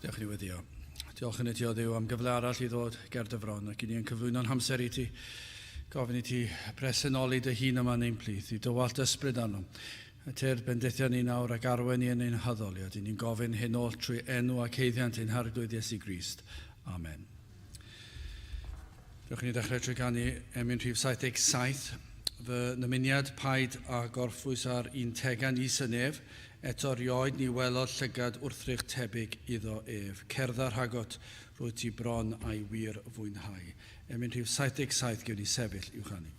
Diolch i ni wedi o. Diolch yn ti o Dduw am gyfle arall i ddod ger dy fron ac i ni yn cyflwyno'n hamser i ti gofyn i ti presennoli dy hun yma neu'n plith i dywallt ysbryd arno. A te'r bendithion ni nawr ac arwen ni yn ein haddoliad. I ni'n gofyn hyn oll trwy enw ac eiddiant ein harglwydd Iesu Grist. Amen. Diolch i ni dechrau trwy canu emyn rhif 77. Fy nymuniad paid a gorffwys ar un tegan is y nef. Eto rioed ni welodd llygad wrthrych tebyg iddo ef. Cerdda rhagot, rwy ti bron a'i wir fwynhau. Emyn rhif 77 gewn ni sefyll i'w chanu.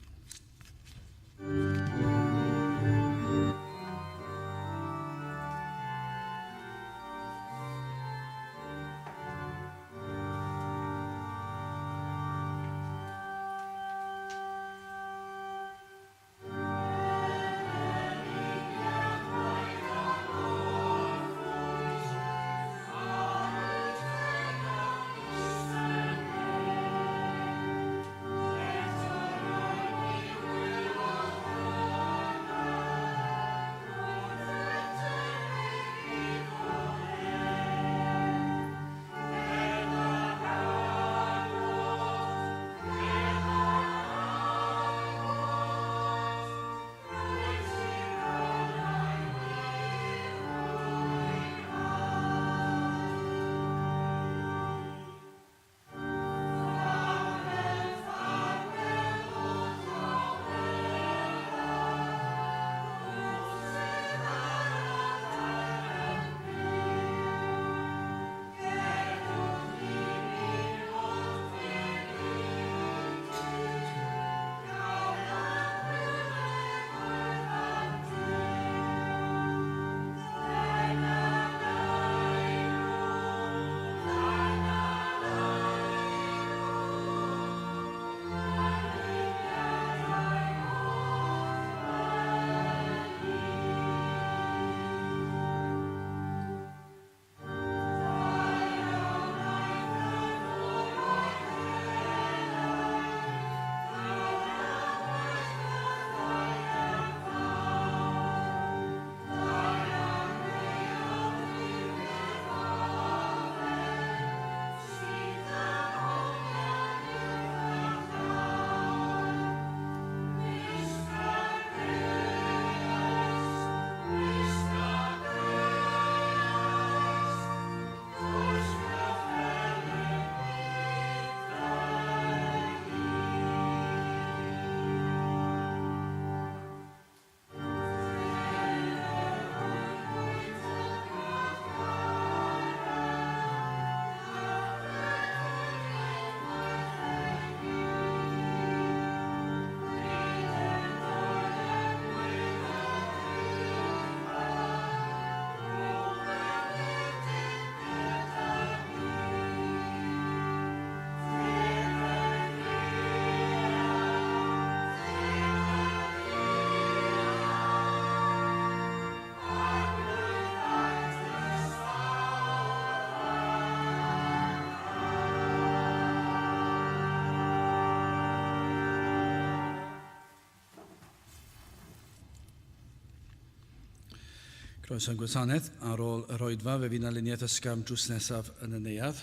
Croeso'n gwasanaeth ar ôl yr oedfa fe fydd aliniaeth ysgam drws nesaf yn y neuadd.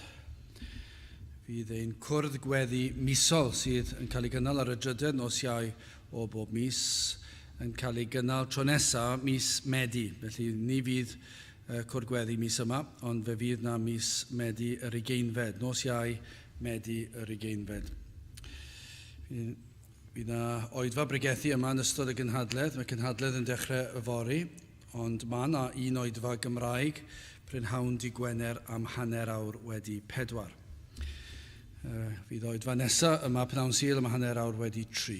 Fydd ein cwrdd gweddi misol sydd yn cael ei gynnal ar y drydydd nos Iau o bob mis yn cael ei gynnal tro nesaf mis Medi. Felly ni fydd cwrdd gweddi mis yma, ond fe fydd na mis Medi yr ugeinfed. Nos Iau, Medi yr ugeinfed. Fydd na oedfa bregethu yma yn ystod y gynhadledd. Mae gynhadledd yn dechrau yfory. Ond mae yna un oedfa Gymraeg prynhawn di Gwener am hanner awr wedi 4. Fydd oedfa nesaf yma Pnawn Sul am hanner awr wedi 3.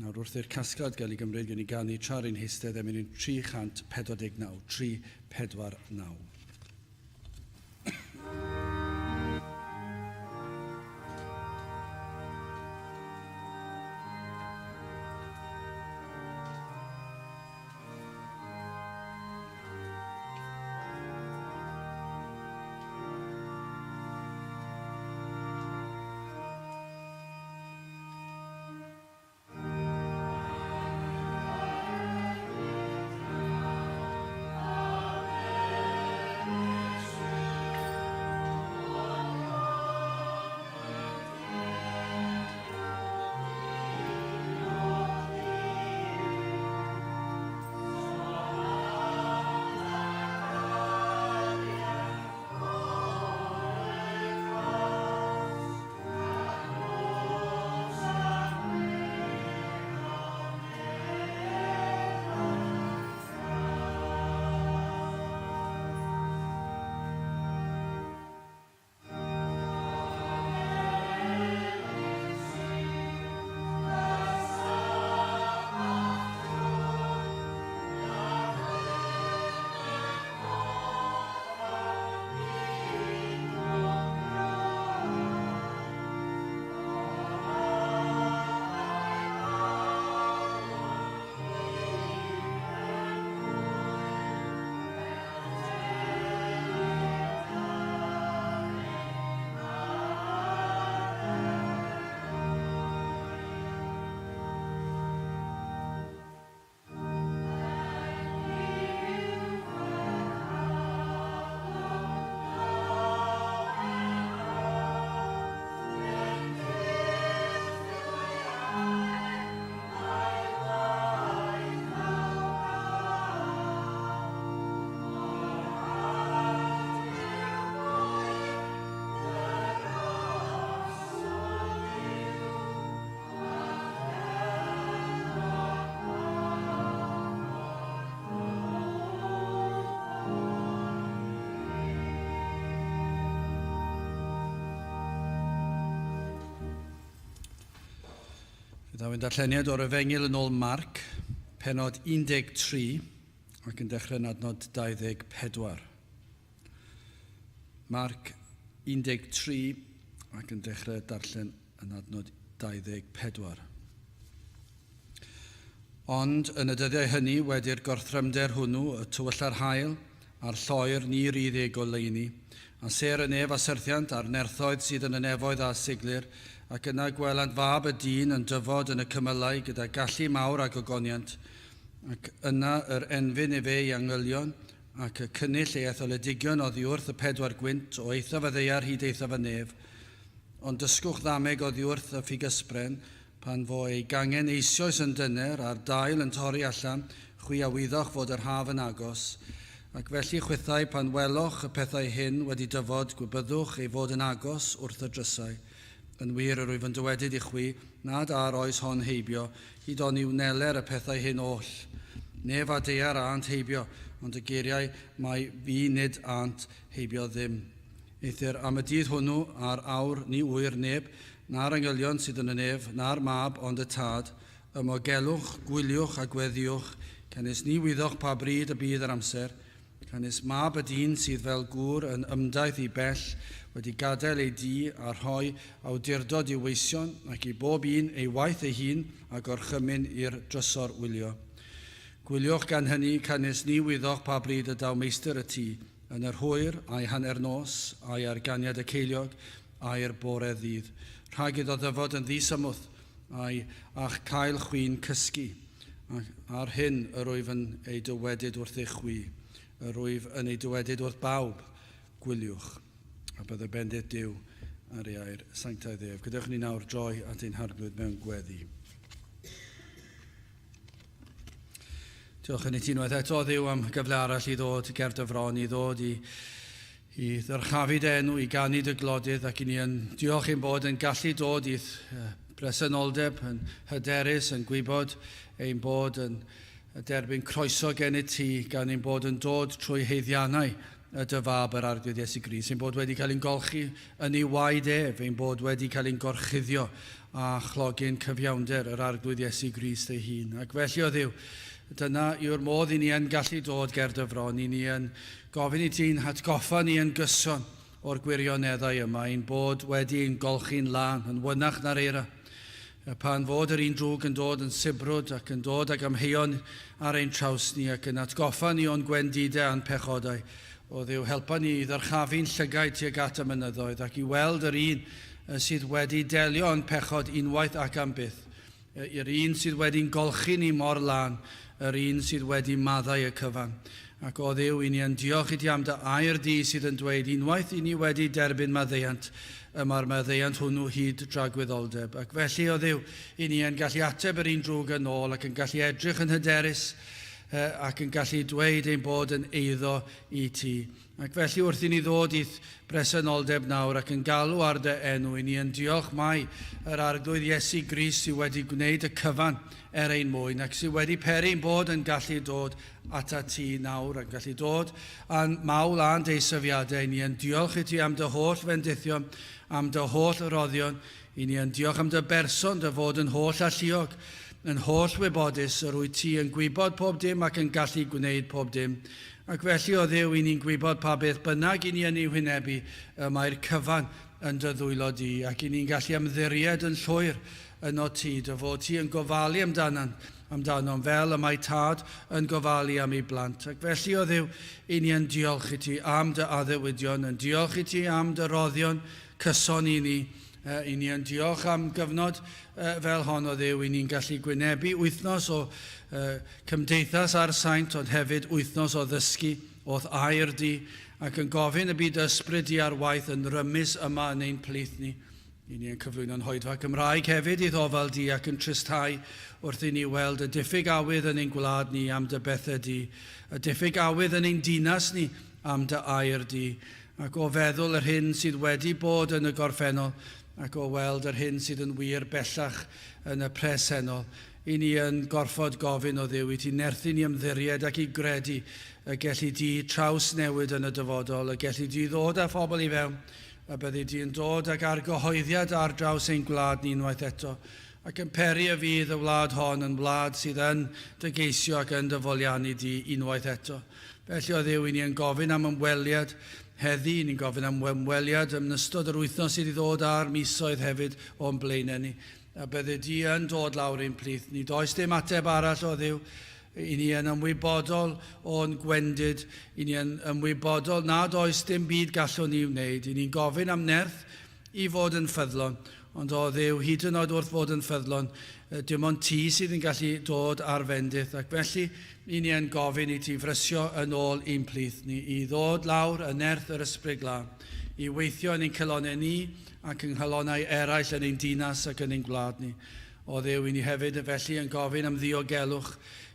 Nawr wrth i'r casgliad gael ei gymryd gen i ganu tra'r un heistedd emyn 349. 349. Ddaw yn darlleniad o'r Efengyl yn ôl Marc, penod 13, ac yn dechrau yn adnod 24. Marc 13, ac yn dechrau darllen yn adnod 24. Ond yn y dyddiau hynny wedi'r gorthrymder hwnnw, y tywylla'r haul, a'r lloer ni ryddeg o leini, a ser y nef a syrthiant a'r nerthoedd sydd yn y nefoedd a siglir, ac yna gwelant fab y dyn yn dyfod yn y cymylau gyda gallu mawr a gogoniant, ac yna yr enfyn i fe i angylion, ac y cynnyll ei etholedigion oddi wrth y 4 gwynt o eithaf y ddeiar hyd eithaf y nef, ond dysgwch ddameg oddi wrth y ffigysbren, pan fo ei gangen eisoes yn dyner a'r dail yn torri allan, chwi a wyddoch fod yr haf yn agos, ac felly chwythau pan weloch y pethau hyn wedi dyfod, gwybyddwch ei fod yn agos wrth y drysau. Yn wir yr wyf yn dywedyd i chwi, nad ar oes hon heibio, hyd ond i'w neler y pethau hyn oll. Nef a deiar ant heibio, ond y geiriau mae fi nid ant heibio ddim. Eithir am y dydd hwnnw a'r awr ni wyr neb, na'r angylion sydd yn y nef, na'r mab ond y tad, ymogelwch, gwyliwch a gweddiwch, canis ni wyddoch pa bryd y bydd yr amser, canis mab y dyn sydd fel gŵr yn ymdaith i bell, wedi gadael ei di a rhoi awdurdod i weision ac i bob un ei waith ei hun a gorchymyn i'r drysor wylio. Gwyliwch gan hynny canis ni wyddoch pa bryd y daw meistr y tŷ, yn yr hwyr a'i hanner nos, a'i ar ganiad y ceiliog, a'i'r bore ddydd. Rhag iddo ddyfod yn ddisymwth, a'ch cael chwi'n cysgu. Ar hyn yr wyf yn ei dywedyd wrth eich chwi, yr wyf yn ei dywedyd wrth bawb, gwyliwch. A byddai bendith Duw ar ei air sanctaidd ef. Gadewch ni nawr droi at ein harglwydd mewn gweddi. Diolch yn ei ti unwaith eto Dduw am gyfle arall i ddod ger dy fron, i ddod i ddyrchafu dy enw, i gannu dy glodydd, ac i ni yn diolch ein bod yn gallu dod i'th bresenoldeb yn hyderus, yn gwybod ein bod yn derbyn croeso gen i ti, gan ein bod yn dod trwy heiddiannau y dy fab yr arglwydd Iesu Grist, ein bod wedi cael ein golchi yn ei waed ef, ein bod wedi cael ein gorchuddio a chlogyn cyfiawnder yr arglwydd Iesu Grist ei hun. Ac felly o Dduw, dyna yw'r modd i ni yn gallu dod ger dy fron, i ni yn gofyn i ti'n hatgoffa ni yn gyson o'r gwirioneddau yma, ein bod wedi ein golchi'n lan, yn wynach na'r eira. Pan fod yr un drwg yn dod yn sibrwd ac yn dod ag amheuon ar ein traws ni ac yn atgoffa ni o'n gwendidau a'n pechodau, o Dduw, helpa ni i ddyrchafu'n llygaid tuag at y mynyddoedd ac i weld yr un sydd wedi delio yn pechod unwaith ac am byth, yr un sydd wedi'n golchi ni mor lan, yr un sydd wedi maddau y cyfan. Ac o Dduw, i ni yn diolch i ti am dy air di sydd yn dweud unwaith i ni wedi derbyn maddeuant, mae'r maddeuant hwnnw hyd dragwyddoldeb. Ac felly o Dduw, i ni yn gallu ateb yr un drwg yn ôl ac yn gallu edrych yn hyderus ac yn gallu dweud ein bod yn eiddo i ti. Ac felly wrth i ni ddod i'th bresenoldeb nawr ac yn galw ar dy enw, i ni yn diolch mai yr arglwydd Iesu Grist sydd wedi gwneud y cyfan ein mwyn ac sydd wedi peri'n bod yn gallu dod ata ti nawr ac gallu dod a'n mawl a'n deisyfiadau. I ni yn diolch i ti am dy holl fendithion, am dy holl roddion. I ni yn diolch am dy berson, dy fod yn holl alluog, yn holl wybodus yr wyt ti yn gwybod pob dim ac yn gallu gwneud pob dim. Ac felly o Dduw, i ni'n gwybod pa beth bynnag i ni yn ei wynebu, mae'r cyfan yn dy ddwylo di ac i ni'n gallu ymddiried yn llwyr yno ti, dy fod ti yn gofalu amdano'n fel y mae tad yn gofalu am ei blant. Ac felly o Dduw, i ni yn diolch i ti am dy addewidion, yn diolch i ti am dy roddion cyson i ni. I ni yn diolch am gyfnod fel hon o Dduw, i ni'n gallu gwynebu wythnos o cymdeithas ar saint, ond hefyd wythnos o ddysgu, o'th air di, ac yn gofyn y byd ysbryd di ar waith yn rymus yma yn ein plith ni. I ni yn cyflwyno'n hoedfa Cymraeg hefyd i ddofal di ac yn tristau wrth i ni weld y diffyg awydd yn ein gwlad ni am dy bethau di, y diffyg awydd yn ein dinas ni am dy air di, ac o feddwl yr hyn sydd wedi bod yn y gorffennol, ac o weld yr hyn sydd yn wir bellach yn y presennol. I ni yn gorfod gofyn o Dduw i ti nerthu ni ymddiried ac i gredu y gellu di traws newid yn y dyfodol, y gellu di ddod â phobl i fewn, a byddi di yn dod ag argyhoeddiad ar draws ein gwlad ni unwaith eto, ac yn peri y fydd y wlad hon yn wlad sydd yn dygeisio ac yn dyfoliannu di unwaith eto. Felly o Dduw, i ni yn gofyn am ymweliad heddi, ni'n gofyn am ymweliad yn ystod yr wythnos sydd i ddod ar misoedd hefyd o'n blaenau ni. A bydde di yn dod lawr ein plith ni. Does dim ateb arall o Dduw. I ni yn ymwybodol o'n gwendid. I ni yn ymwybodol nad oes dim byd gallwn ni wneud. I ni'n gofyn am nerth i fod yn ffyddlon. Ond o Dduw, hyd yn oed wrth fod yn ffyddlon, dim ond ti sydd yn gallu dod ar fendith. Ac felly, i ni yn gofyn i ti frysio yn ôl ein plith ni, i ddod lawr y nerth yr ysbryd glân, i weithio yn ein cylonau ni ac yn chalonau eraill yn ein dinas ac yn ein gwlad ni. O Dduw, i ni hefyd felly yn gofyn am ddiogelwch,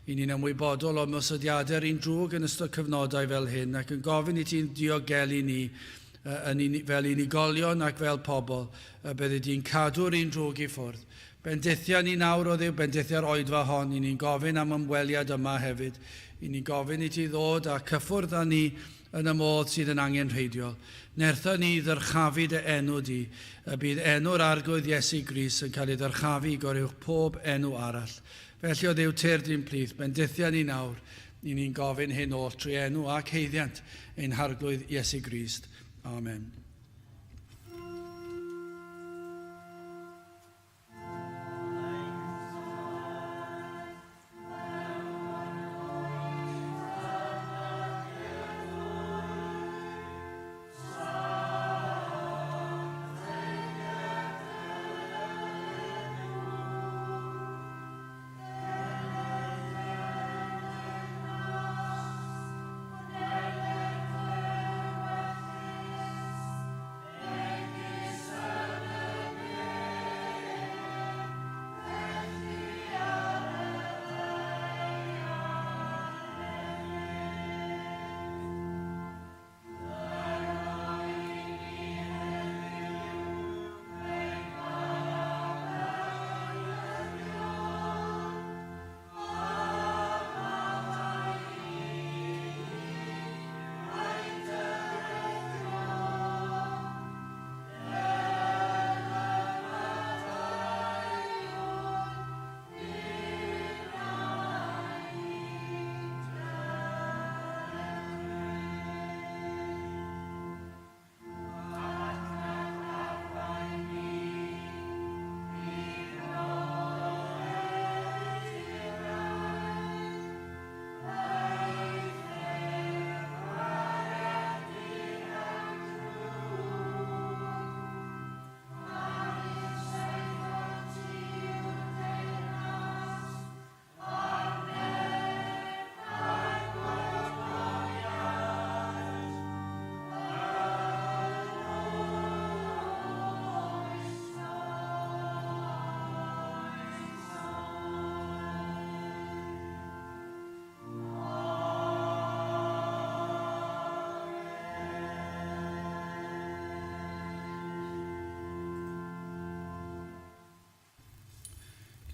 i ni'n ymwybodol o ymosodiadau'r un drwg yn ystod cyfnodau fel hyn, ac yn gofyn i ti'n diogelu ni, fel unigolion ac fel pobl, bydde di'n cadw'r un drwg i ffwrdd. Bendithia ni nawr o Dduw, bendithia'r oedfa hon, i ni'n gofyn am ymweliad yma hefyd. I ni'n gofyn i ti ddod a cyffwrdd â ni yn y modd sydd yn angenrheidiol. Nertha ni ddyrchafu dy enw di, y bydd enw'r arglwydd Iesu Grist yn cael ei ddyrchafu i gorywch pob enw arall. Felly o Dduw, tyrd i'n plith, bendithia ni nawr, i ni'n gofyn hyn oll trwy enw ac heiddiant ein harglwydd Iesu Grist. Amen.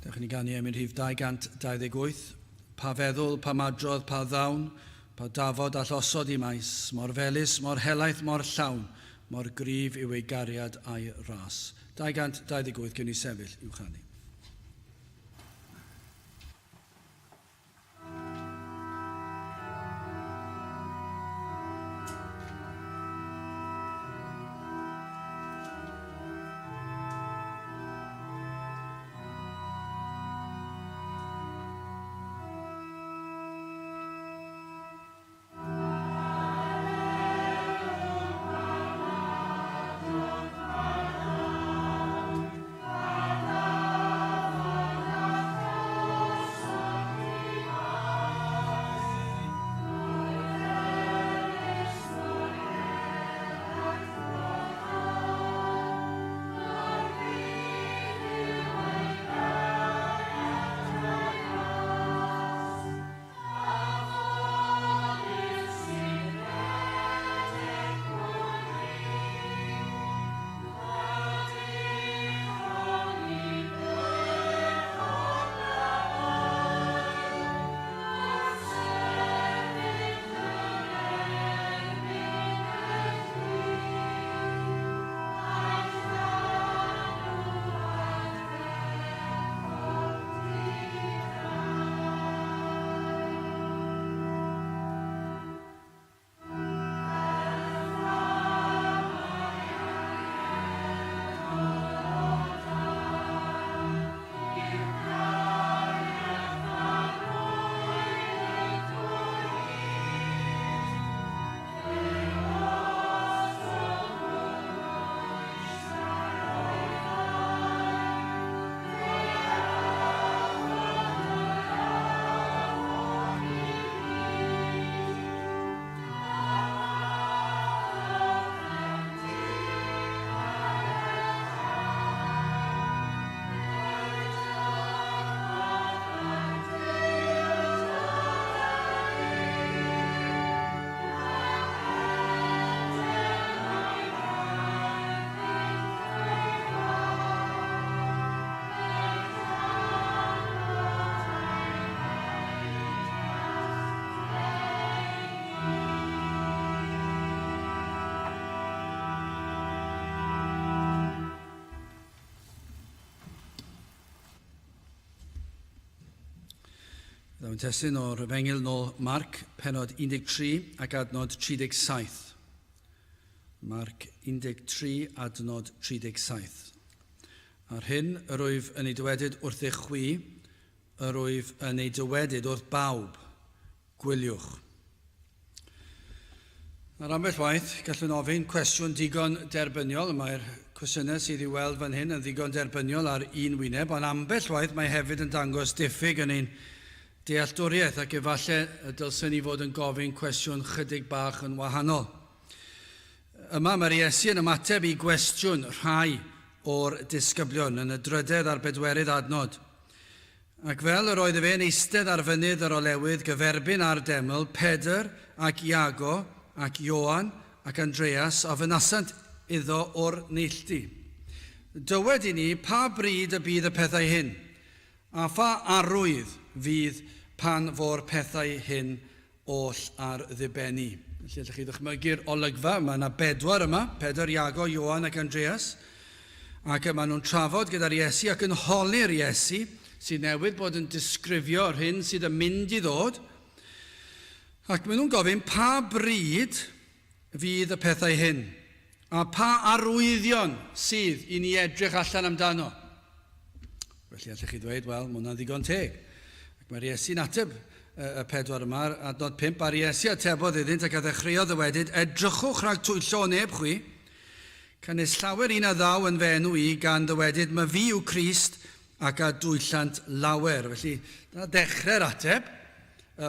Dewch ni ganu am rhif 228. Pa feddwl, pa madrodd, pa ddawn, pa dafod a llosod i maes, mor felys, mor helaeth, mor llawn, mor gryf yw ei gariad a'i ras. 228 cyn i sefyll i'w chanu. Dawn testyn o'r Efengyl nôl Marc, penod 13 ac adnod 37. Marc 13, adnod 37. Ar hyn, yr wyf yn ei dywedyd wrth eich chwi, yr wyf yn ei dywedyd wrth bawb, gwyliwch. Ar ambell waith, gallwn ofyn cwestiwn digon derbyniol. Mae'r cwestiynau sydd i weld fan hyn yn ddigon derbyniol ar un wyneb, ond ambell waith mae hefyd yn dangos diffyg yn ein dealltwriaeth ac efallai dylsyn ni fod yn gofyn cwestiwn chydig bach yn wahanol. Yma mae'r Iesu yn ymateb i gwestiwn rhai o'r disgyblion yn y 3 a'r 4 adnod. Ac fel yr oedd e'n eistedd ar fynydd yr olewydd gyferbyn ar deml, Pedr ac Iago ac Ioan ac Andreas a fynasant iddo o'r neilltu. Dywed i ni pa bryd y bydd y pethau hyn, a pha arwydd fydd pan fo'r pethau hyn oll ar ddibeni. Felly, allwch chi ddychmygu'r olygfa, mae yna 4 yma, Pedr, Iago, Ioan ac Andreas, ac maen nhw'n trafod gyda'r Iesu ac yn holi'r Iesu, sydd newydd bod yn disgrifio'r hyn sydd yn mynd i ddod, ac maen nhw'n gofyn pa bryd fydd y pethau hyn, a pa arwyddion sydd i ni edrych allan amdano. Felly, allwch chi ddweud, wel, mae hwnna'n ddigon teg. Ac mae'r Iesu'n ateb y 4 yma, adnod 5, a'r Iesu atebodd iddynt ac a ddechreuodd y wedyd, edrychwch rhag twyllo neb chwi, cynnes llawer un a ddaw yn fenw i gan ddywedyd, mae fi yw Crist ac a dwyllant lawer. Felly, dyna dechrau'r ateb.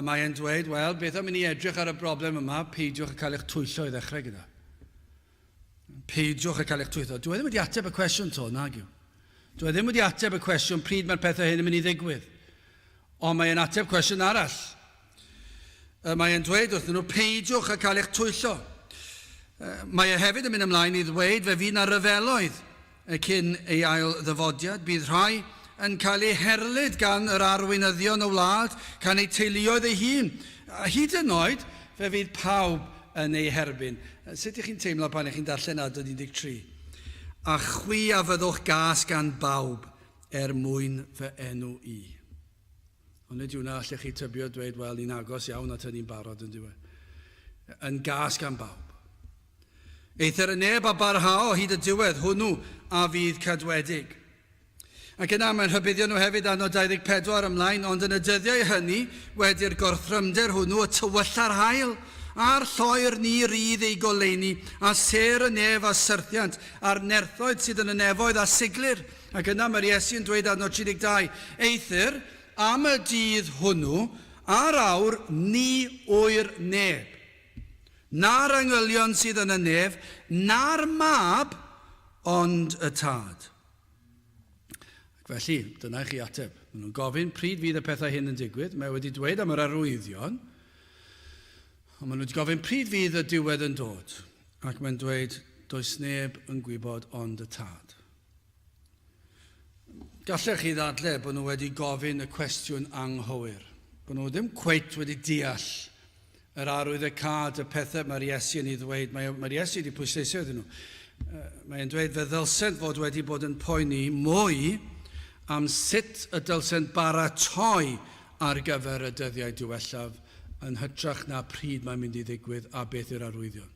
Mae'n dweud, wel, beth am i ni edrych ar y broblem yma, peidiwch a cael eich twyllo i ddechrau gyda. Peidiwch a cael eich twyllo. Dwi ddim wedi ateb y cwestiwn to, nag yw. Dwi ddim wedi ateb y cwestiwn pryd mae'r pethau hyn yn mynd i ddigwydd. Ond mae'n ateb cwestiwn arall. Mae'n dweud wrthyn nhw, peidiwch a cael eich twyllo. Mae hefyd yn mynd ymlaen i ddweud fe fydd na ryfeloedd cyn ei ail ddyfodiad. Bydd rhai yn cael ei herlyd gan yr arweinyddion y wlad, gan ei teuluoedd ei hun. A hyd yn oed, fe fydd pawb yn ei herbyn. Sut ych chi'n teimlo pan ych chi'n darllen adnod 13? A chwi a fyddwch gas gan bawb mwyn fy enw i. Ond nid yw'na allech chi tybio dweud, wel, ni'n agos iawn at hynny'n barod yn diwedd. Yn gas gan bawb. Eithir y neb a barhao hyd y diwedd, hwnnw a fydd cadwedig. Ac yna mae'n rhybuddio nhw hefyd adnod 24 ymlaen, ond yn y dyddiau hynny, wedi'r gorthrymder hwnnw y tywylla'r hael, a'r lloer ni rydd ei goleini, a ser y nef a syrthiant, a'r nerthoedd sydd yn y nefoedd a siglir. Ac yna mae'r Iesu'n dweud adnod 32, eithir, am y dydd hwnnw, a'r awr ni wy'r neb. Na'r angylion sydd yn y nef, na'r mab, ond y tad. Ac felly, dyna chi ateb. Maen nhw'n gofyn pryd fydd y pethau hyn yn digwydd. Mae wedi dweud am yr arwyddion. Ond maen nhw wedi gofyn pryd fydd y diwedd yn dod. Ac mae'n dweud, does neb yn gwybod ond y tad. Gallech chi ddadle bod nhw wedi gofyn y cwestiwn anghywir. Bod nhw ddim cweit wedi deall yr arwyddocâd y pethau mae'r Iesu yn ei ddweud. Mae'r Iesu wedi pwysleisio iddyn nhw. Mae'n dweud fe ddylsent fod wedi bod yn poeni mwy am sut y dylsent baratoi ar gyfer y dyddiau diwellaf yn hytrach na pryd mae'n mynd i ddigwydd a beth yw'r arwyddion.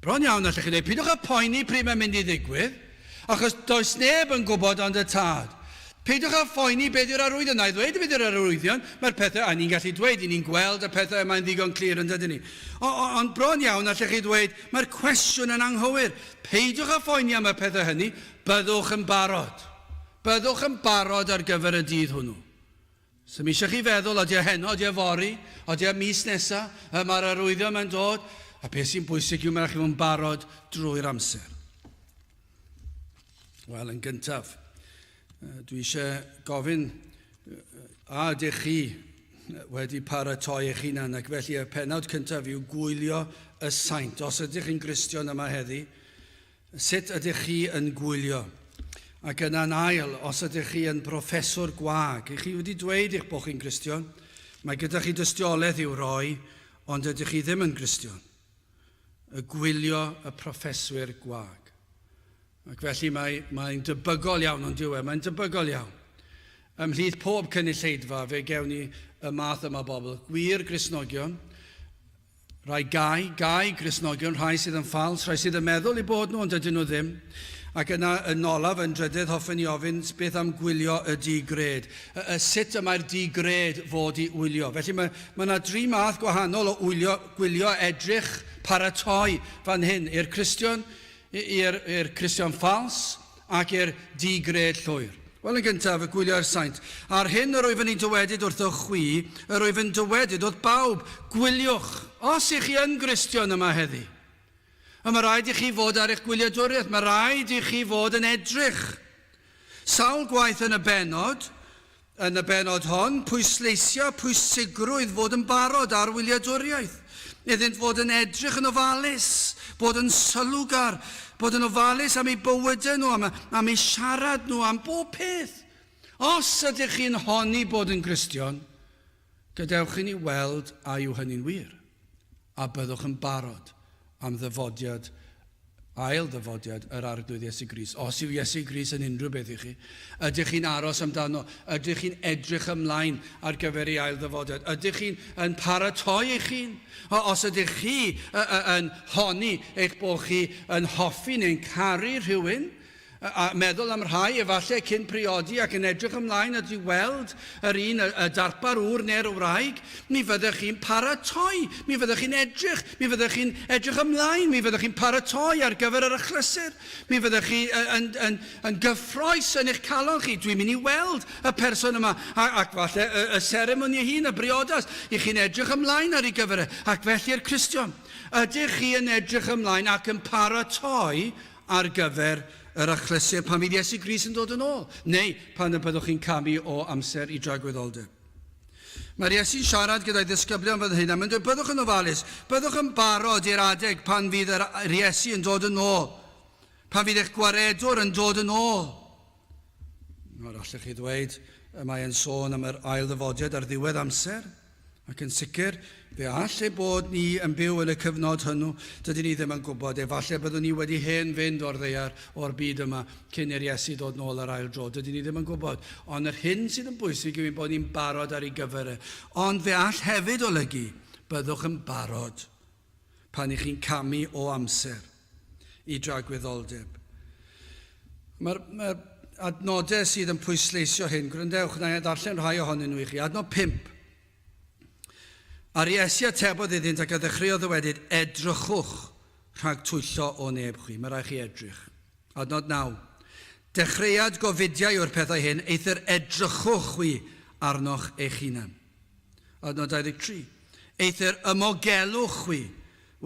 Bron iawn allech chi dweud, pidwch a poeni pryd mae'n mynd i ddigwydd, achos does neb yn gwybod ond y tad. Peidiwch a phoeni beth yw'r arwyddion. Na i ddweud beth yw'r arwyddion, mae'r pethau, a ni'n gallu dweud, ni'n gweld y pethau yma'n ddigon clir yn dydyn ni. Ond bron iawn allech chi dweud, mae'r cwestiwn yn anghywir. Peidiwch a phoeni am y pethau hynny, byddwch yn barod. Byddwch yn barod ar gyfer y dydd hwnnw. So mi eisiau chi feddwl, oeddi heno, oeddi fori, oeddi mis nesaf, mae'r arwyddion yn dod, a beth sy'n bwysig yw mae'r chi fod yn barod drwy'r amser. Wel, yn gyntaf, dwi eisiau gofyn a ydych chi wedi paratoi eich hunan, ac felly y pennawd cyntaf yw gwylio y saint. Os ydych chi'n Gristion yma heddi, sut ydych chi yn gwylio? Ac yna'n ail, os ydych chi yn broffeswr gwag, chi wedi dweud eich bod chi'n Gristion, mae gyda chi dystiolaeth i'w roi, ond ydych chi ddim yn Gristion. Y gwylio y proffeswyr gwag. Ac felly mae'n debygol iawn, ond diwedd, mae'n debygol iawn ymhlith pob cynulleidfa fe gewn ni y math yma bobl. Gwir Gristnogion, rai gai Gristnogion, rhai sydd yn ffals, rhai sydd yn meddwl I bod nhw, ond ydyn nhw ddim. Ac yna yn olaf yn drydydd hoffwn I ofyn beth am gwylio y digred. Sut y mae'r digred fod I wylio. Felly mae yna 3 math gwahanol o gwylio, edrych, paratoi fan hyn i'r Cristion, i'r Cristion ffals ac i'r digred llwyr. Wel, yn gyntaf, y gwylio'r saint. Ar hyn yr wyf yn ei dywedyd wrthoch chwi, yr wyf yn dywedyd wrth bawb, gwyliwch. Os ych chi yn Gristion yma heddi, mae rhaid I chi fod ar eich gwyliadwriaeth, mae rhaid I chi fod yn edrych. Sawl gwaith yn y benod hon, pwysleisio pwysigrwydd fod yn barod ar wyliadwriaeth. Iddynt fod yn edrych yn ofalus, bod yn sylwgar, bod yn ofalus am eu bywydau nhw, am eu siarad nhw, am bob peth. Os ydych chi'n honni bod yn Gristion, gadewch I ni weld a yw hynny'n wir, a byddwch yn barod am ddyfodiad, ail ddyfodiad yr arglwydd Iesu Grist. Os yw Iesu Grist yn unrhyw beth I chi, ydych chi'n aros amdano, ydych chi'n edrych ymlaen ar gyfer ei ail ddyfodiad, ydych chi'n paratoi eich hun, os ydych chi yn honni eich bod chi yn hoffi neu'n caru rhywun, a meddwl am rhai efallai cyn priodi ac yn edrych ymlaen a weld yr un y darpar ŵr neu'r wraig, mi fyddech chi'n paratoi, mi fyddech chi'n edrych ymlaen, mi fyddech chi'n paratoi ar gyfer yr achlysur, mi fyddech chi yn gyffroes yn eich calon chi. Dwi'n mynd I weld y person yma, ac falle y seremoni hun, y briodas, I chi'n edrych ymlaen ar ei gyfer ac felly'r Cristion. Ydych chi yn edrych ymlaen ac yn paratoi ar gyfer yr achlysur pan fydd Iesu Grist yn dod yn ôl, neu pan y byddwch chi'n camu o amser I dragwyddoldeb. Mae'r Iesu'n siarad gyda'i ddisgyblion fan hyn, a mae'n dweud, byddwch yn ofalus, byddwch yn barod i'r adeg pan fydd yr Iesu yn dod yn ôl, pan fydd eich gwaredwr yn dod yn ôl. Nawr allech chi ddweud, mae'n sôn am yr ail ddyfodiad ar ddiwedd amser, ac yn sicr, fe all ei bod ni yn byw yn y cyfnod hwnnw, dydyn ni ddim yn gwybod, efallai byddwn ni wedi hen fynd o'r ddaear o'r byd yma cyn i'r Iesu dod nôl ar ail dro, dydyn ni ddim yn gwybod. Ond yr hyn sydd yn bwysig yw bod ni'n barod ar ei gyfer. Ond fe all hefyd olygu, byddwch yn barod pan I chi'n camu o amser I dragwyddoldeb. Mae'r adnodau sydd yn pwysleisio hyn, gwrandewch, na I ddarllen rhai ohonyn nhw I chi. Adnod 5. Ar Iesu atebodd iddynt ac a ddechreuodd wedyd, edrychwch rhag twyllo o neb chwi. Mae rhaid chi edrych. Adnod 9. Dechreuad gofidiau o'r pethau hyn, eithir edrychwch chwi arnoch eich hunan. Adnod 23. Eithir ymogelwch chwi,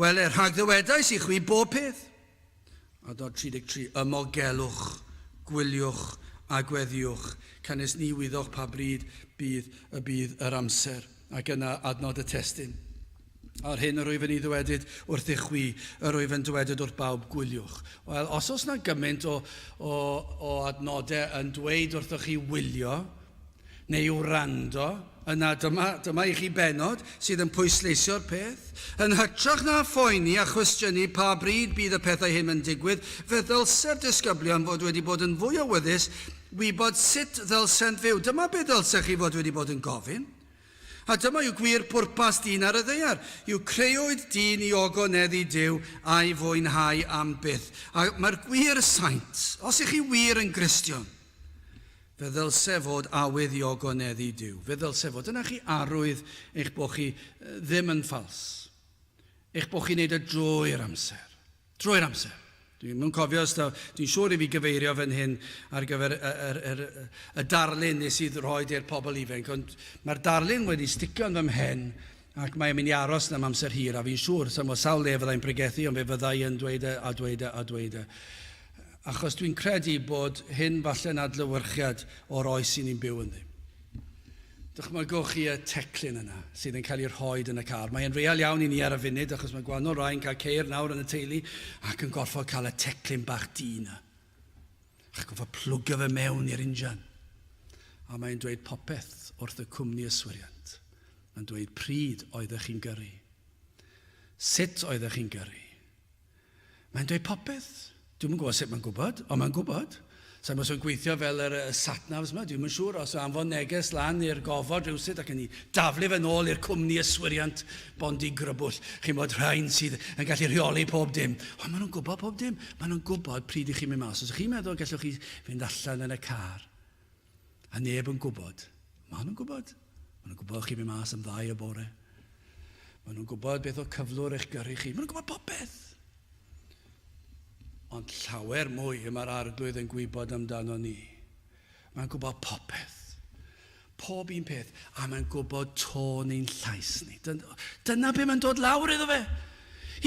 wel rhag ddywedais I chwi bob peth. Adnod 33. Ymogelwch, gwyliwch a gweddiwch, canes ni wyddwch pa bryd bydd yr amser. Ac yna adnod y testun. Ar hyn yr wyf yn ei ddwedyd wrth I chwi, yr wyf yn dwedyd wrth bawb gwyliwch. Wel, os oes yna gymaint o adnodau yn dweud wrthoch chi wylio, neu wrando, yna dyma I chi benod sydd yn pwysleisio'r peth. Yn hytrach na phoeni a chwestiynu pa bryd bydd y pethau hyn yn digwydd, fe ddylse'r disgyblion fod wedi bod yn fwy awyddus, wybod sut ddylsent fyw. Dyma beth ddylsech chi fod wedi bod yn gofyn. A dyma yw gwir pwrpas dyn ar y ddaear, yw creuwyd dyn I ogoneddu Duw a'i fwynhau am byth. A mae'r gwir saint, os ych chi wir yn Gristion, fe ddylse fod awydd I ogoneddu Duw. Fe ddylse fod, dyna chi arwydd eich bod chi ddim yn ffals. Eich bod chi'n neud y drwy'r amser. Drwy'r amser. Dwi'n cofio, dwi'n siŵr I fi gyfeirio fan hyn ar gyfer y darlun nes I roed i'r pobl ifanc, ond mae'r darlun wedi sticio yn fy mhen ac mae'n mynd I aros am amser hir, a fi'n siŵr, sawl le fyddai'n pregethu, ond fe fyddai yn dweud e. Achos dwi'n credu bod hyn falle'n adlewyrchiad o'r oes sy'n ni'n byw yn ddim. Dychmygwch chi y teclyn yna sydd yn cael ei rhoed yn y car. Mae'n real iawn I ni ar y funud achos mae gwahanol rhai'n cael ceir nawr yn y teulu ac yn gorfod cael y teclyn bach di yna. Ac gorfod plwgio fe mewn i'r injan. A mae'n dweud popeth wrth y cwmni yswiriant. Mae'n dweud pryd oeddech chi'n gyrru. Sut oeddech chi'n gyrru. Mae'n dweud popeth. Dwi'n gwybod sut mae'n gwybod, ond mae'n gwybod. Sa'n mwyn gweithio fel y satnavs yma, dwi'n siŵr os yw anfon neges lan i'r gofod rhywsyd ac yn ei daflu fe nôl i'r cwmni yswiriant bondi grybwll. Chi'n bod rhain sydd yn gallu rheoli pob dim. O, maen nhw'n gwybod pob dim. Maen nhw'n gwybod pryd i chi'n mynd mas. Os chi'n meddwl gallwch chi fynd allan yn y car a neb yn gwybod. Maen nhw'n gwybod. Maen nhw'n gwybod chi'n mynd mas am 2 y bore. Maen nhw'n gwybod beth o cyflwr eich gyrru chi. Maen nhw'n gwybod popeth. Ond llawer mwy mae'r arglwydd yn gwybod amdano ni. Mae'n gwybod popeth. Pob un peth. A mae'n gwybod tôn ein llais ni. Dyna be mae'n dod lawr iddo fe.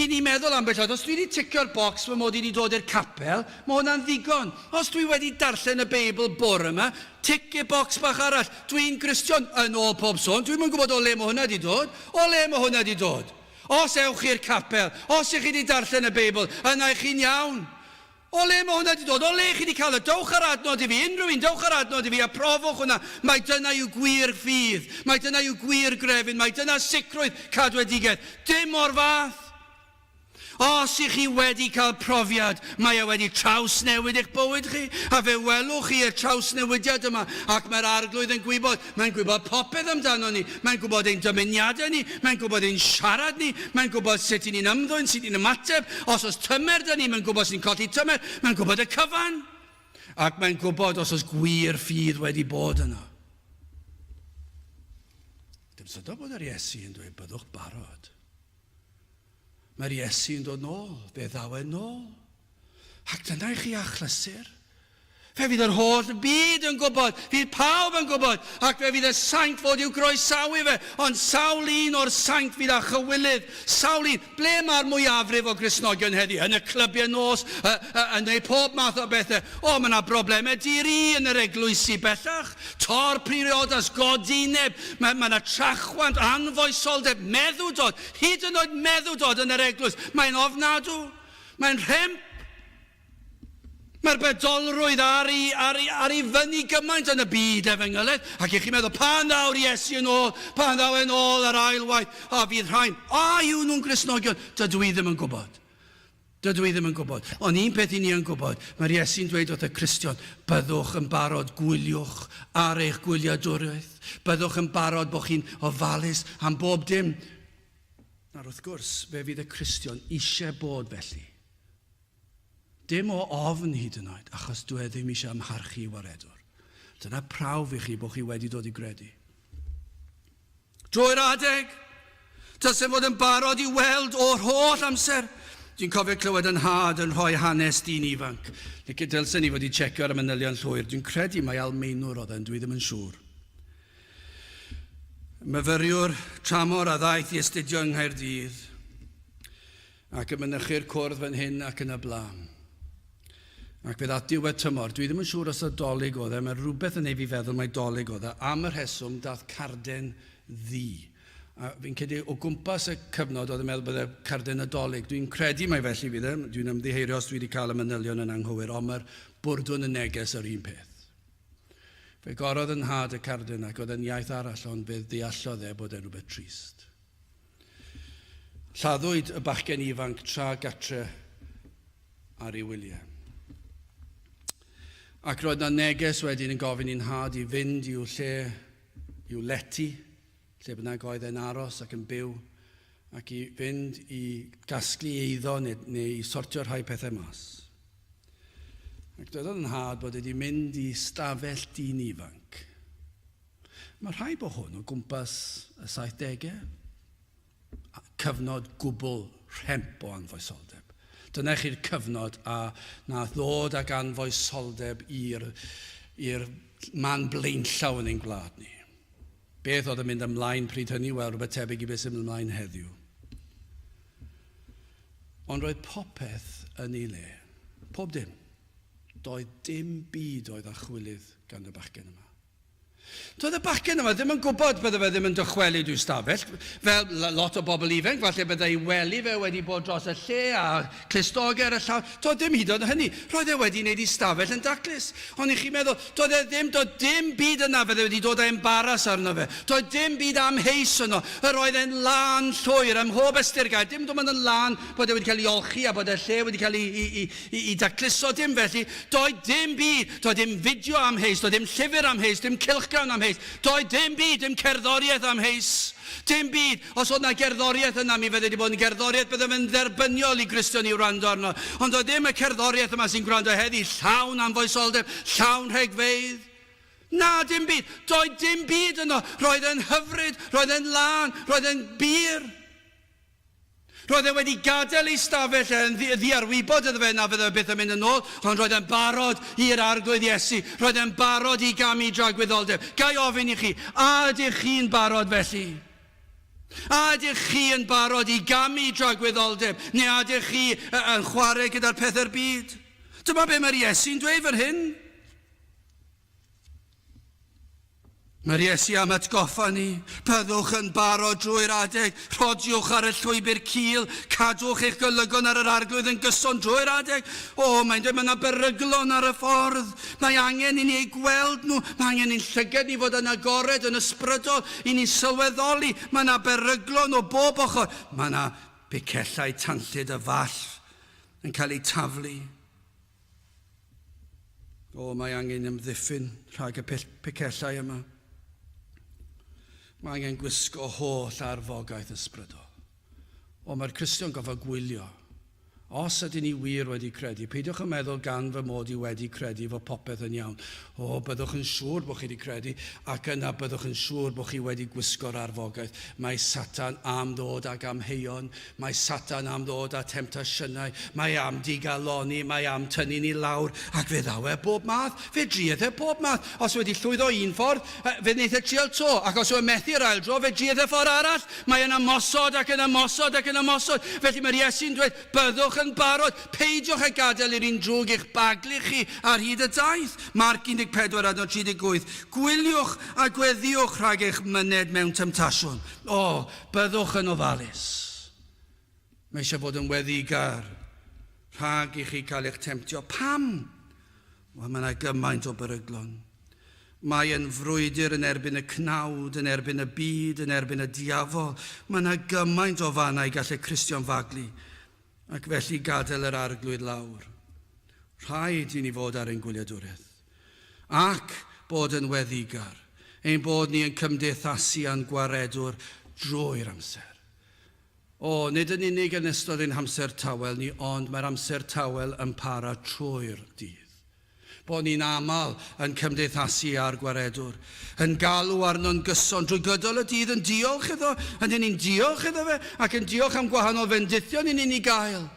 I ni meddwl am beth. Os dwi wedi ticio'r bocs fy mod i wedi dod i'r capel, mae hwnna'n ddigon. Os dwi wedi darllen y Beibl bore yma, tic y bocs bach arall. Dwi'n Gristion yn ôl pob sôn. Dwi'n gwybod o le mae hwnna wedi dod. O le mae hwnna wedi dod. Os ewch i'r capel, os ych chi wedi darllen y Beibl, yna ych chi'n iawn. O le mae hwnna wedi dod, o le chi wedi cael y dowch ar adnod i fi, unrhyw un dowch ar adnod i fi a profwch hwnna. Mae dyna yw gwir ffydd, mae dyna yw gwir grefydd, mae dyna sicrwydd cadwedigaeth. Dim o'r fath. Os ych chi wedi cael profiad, mae wedi trawsnewid eich bywyd chi, a fe welwch chi y trawsnewidiad yma, ac mae'r arglwydd yn gwybod, mae'n gwybod popeth amdano ni, mae'n gwybod ein dymuniadau ni, mae'n gwybod ein siarad ni, mae'n gwybod sut i ni'n ymddwyn, sut i'n ymateb, os tymer da ni, mae'n gwybod sy'n colli tymer, mae'n gwybod y cyfan, ac mae'n gwybod os gwir ffydd wedi bod yno. Dim sydd o bod yr Iesu yn dweud byddwch barod. Mae'r Iesu yn dod nôl, fe ddawen nôl. Ac dyna i chi achlysur. Fe fydd yr holl byd yn gwybod, fydd pawb yn gwybod, ac fe fydd y saint fod i'w groesawu fe, ond sawl un o'r saint fydd â chywilydd, sawl un, ble mae'r mwyafrif o Gristnogion heddi? Yn y clybiau nos, yn ei pob math o bethau. O, mae yna broblemau diri yn yr eglwysi bellach, tor priodas, godineb, mae yna trachwant, anfoesoldeb, meddwdod, hyd yn oed meddwdod yn yr eglwys. Mae'n ofnadw, mae'n rhemp. Mae'r bedolrwydd ar ei fyny gymaint yn y byd efengylaeth. Ac i chi meddwl, pan ddaw'r Iesu yn ôl, pan ddaw yn ôl ar ail waith, a fydd rhain, yw nhw'n Gristnogion? Dydw i ddim yn gwybod. Dydw i ddim yn gwybod. Ond un peth i ni yn gwybod, mae'r Iesu'n dweud wrth y Cristion, byddwch yn barod, gwyliwch ar eich gwyliadwriaeth. Byddwch yn barod bod chi'n ofalus am bob dim. Nawr wrth gwrs, fe fydd y Cristion eisiau bod felly. Dim o ofn hyd yn oed, achos dwi ddim eisiau ymharchu i waredwr. Dyna prawf i chi bod chi wedi dod i gredu. Drwy'r adeg, dylsem fod yn barod i weld o'r holl amser. Dwi'n cofio clywed yn had yn rhoi hanes dyn ifanc. Dylsen ni fod i checio ar y manylion llwyr. Dwi'n credu mai Almaenwr oedd dwi ddim yn siŵr. Myfyriwr tramor a ddaeth i astudio yng Nghaerdydd ac yn mynychu'r cwrdd fan hyn ac yn y blaen. Ac bydd at diwedd tymor, dwi ddim yn siŵr os y dolyg oedd e, mae rhywbeth yn ei fi feddwl mae dolyg oedd e, am y rheswm dath carden ddi. A fi'n credu o gwmpas y cyfnod oedd yn meddwl bod y carden y dolyg. Dwi'n credu mai felly fydd e, dwi'n ymddiheurio os dwi wedi cael y manylion yn anghywir, ond mae'r bwrdwn yn neges yr un peth. Fe gorodd yn had y carden ac oedd yn iaith arall, ond fe ddeallodd e bod e'n rhywbeth trist. Lladdwyd y bachgen ifanc tra gatre ar ei wyliau. Ac roedd na neges wedyn yn gofyn i'n had i fynd i'w leti, lle bynnag oedd e'n aros ac yn byw, ac i fynd i gasglu eiddo neu i sortio rhai pethau mas. Ac doedd yn had bod wedi mynd i stafell dyn ifanc. Mae rhai bod hwn o gwmpas y 70au, cyfnod gwbl rhemp o anfoesoldeb. Dyna chi'r cyfnod a nath ddod ag anfoesoldeb i'r man blaenllaw yn ein gwlad ni. Beth oedd yn mynd ymlaen pryd hynny? Wel, rhywbeth tebyg i beth sy'n mynd ymlaen heddiw. Ond roedd popeth yn ei le. Pob dim. Doedd dim byd oedd â chwylydd gan y bachgen yma. Doedd y bachgen yma ddim yn gwybod bydde fe ddim yn dychwelyd i'w stafell. Fel lot o bobl ifanc, falle bydde ei wely fe wedi bod dros y lle a clustogau ar y llaw. Doedd dim hyd yn hynny. Roedd e wedi gwneud ei stafell yn daclus. Ond i chi meddwl, doedd dim byd yna fydde wedi dod â embaras arno fe. Doedd dim byd amheus yno. Roedd e'n lan llwyr ym mhob ysturgaid. Dim dwi'n mynd yn lan bod e wedi cael ei olchi a bod y lle wedi cael ei dacluso. Dim felly. Doedd dim byd. Doedd dim fideo amheus. Doedd dim llyfr amheus. Dim cilchgrawn amheus. Doedd dim byd, dim cerddoriaeth amheus. Dim byd. Os oedd na gerddoriaeth yna, mi fydde wedi bod yn gerddoriaeth bydde fe'n dderbyniol i Gristion i wrando arno. Ond doedd dim y cerddoriaeth yma sy'n gwrando heddi, llawn anfoesoldeb, llawn rhegfeydd. Na, dim byd. Doedd dim byd yno. Roedd e'n hyfryd, roedd e'n lan, roedd e'n bir. Roedd e wedi gadael ei stafell yn ddiarwybod iddo fe na fydde byth yn mynd yn ôl, ond roedd e'n barod i'r arglwydd Iesu. Roedd e'n barod i gamu dragwyddoldeb. Gai ofyn i chi, a ydych chi'n barod felly? A ydych chi yn barod i gamu dragwyddoldeb? Neu ydych chi yn chwarae gyda'r pethau'r byd? Dyma be mae'r Iesu'n dweud fan hyn. Mae'r Iesu am atgoffa ni, byddwch yn barod drwy'r adeg, rhodiwch ar y llwybr cul, cadwch eich golygon ar yr arglwydd yn gyson drwy'r adeg. Mae'n dweud, mae yna beryglon ar y ffordd, mae angen i ni ei gweld nhw, mae angen i'n llygad ni fod yn agored, yn ysbrydol, i ni sylweddoli, mae yna beryglon o bob ochr. Mae yna bicellau tanllid y fall yn cael ei taflu. Mae angen ymddiffyn rhag y bicellau yma. Mae angen gwisgo holl arfogaeth ysbrydol. Mae'r Cristion goffa gwylio. Os ydyn ni wir wedi credu, peidiwch yn meddwl gan fy mod i wedi credu fod popeth yn iawn. Byddwch yn siŵr bod chi wedi credu, ac yna byddwch yn siŵr bod chi wedi gwisgo'r arfogaeth. Mae Satan am ddod ag amheuon, mae Satan am ddod â temptasiynau, mae am digaloni, mae am tynnu ni lawr, ac fe ddaw e bob math, fe driedd e bob math. Os wedi llwyddo un ffordd, fe wneith e trial to, ac os wedi methu'r ail dro, fe driedd e ffordd arall. Mae yn ymosod ac yn ymosod ac yn ymosod. Felly mae'r Iesu'n dweud, byddwch yn barod, peidiwch a gadael i'r un drwg i'ch baglu chi ar hyd y daith. Marc 14:38. Gwyliwch a gweddiwch rhag eich myned mewn temptasiwn. Byddwch yn ofalus. Mae eisiau bod yn weddigar rhag i chi cael eich temptio. Pam? Mae yna gymaint o beryglon. Mae yn frwydr yn erbyn y cnawd, yn erbyn y byd, yn erbyn y diafol. Mae yna gymaint o fannau gallai Cristion faglu. Ac felly gadael yr arglwydd lawr. Rhaid i ni fod ar ein gwyliadwriaeth. Ac bod yn weddigar. Ein bod ni yn cymdeithasu a'n gwaredwr drwy'r amser. Nid yn unig yn ystod ein amser tawel ni, ond mae'r amser tawel yn para trwy'r dydd. Bod ni'n aml yn cymdeithasu ar gwaredwr, yn galw arno'n gyson drwy gydol y dydd, yn diolch iddo, yn ni'n diolch iddo fe, ac yn diolch am gwahanol fendithion i ni'n ei gael.